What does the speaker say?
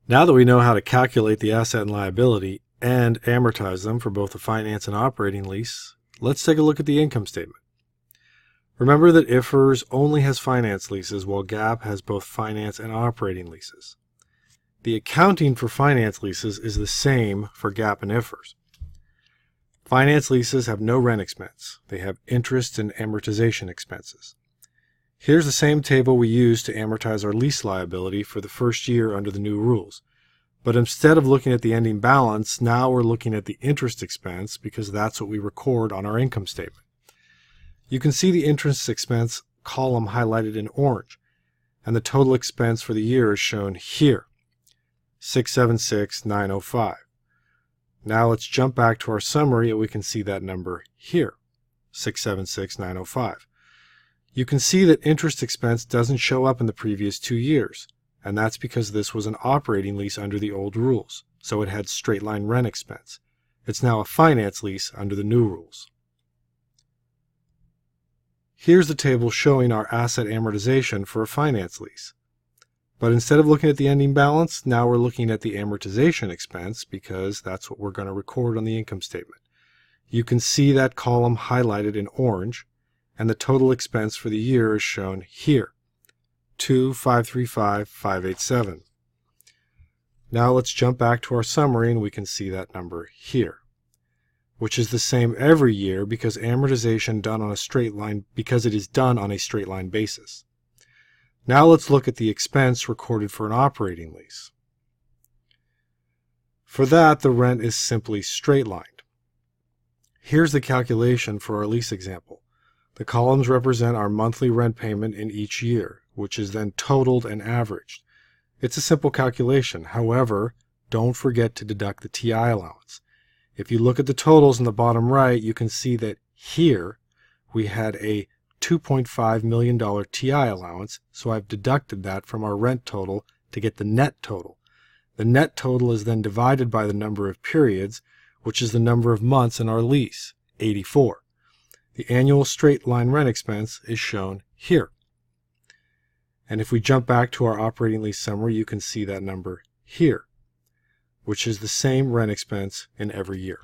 Now that we know how to calculate the asset and liability and amortize them for both the finance and operating lease, let's take a look at the income statement. Remember that IFRS only has finance leases while GAAP has both finance and operating leases. The accounting for finance leases is the same for GAAP and IFRS. Finance leases have no rent expense. They have interest and amortization expenses. Here's the same table we used to amortize our lease liability for the first year under the new rules. But instead of looking at the ending balance, now we're looking at the interest expense because that's what we record on our income statement. You can see the interest expense column highlighted in orange, and the total expense for the year is shown here, $676,905. Now let's jump back to our summary and we can see that number here, $676,905. You can see that interest expense doesn't show up in the previous 2 years, and that's because this was an operating lease under the old rules, so it had straight-line rent expense. It's now a finance lease under the new rules. Here's the table showing our asset amortization for a finance lease. But instead of looking at the ending balance, now we're looking at the amortization expense because that's what we're going to record on the income statement. You can see that column highlighted in orange, and the total expense for the year is shown here, $2,535,587. Now let's jump back to our summary and we can see that number here, which is the same every year because amortization done on a straight line because it is done on a straight line basis. Now let's look at the expense recorded for an operating lease. For that, the rent is simply straight lined. Here's the calculation for our lease example. The columns represent our monthly rent payment in each year, which is then totaled and averaged. It's a simple calculation. However, don't forget to deduct the TI allowance. If you look at the totals in the bottom right, you can see that here we had a $2.5 million TI allowance, so I've deducted that from our rent total to get the net total. The net total is then divided by the number of periods, which is the number of months in our lease, 84. The annual straight-line rent expense is shown here. And if we jump back to our operating lease summary, you can see that number here, which is the same rent expense in every year.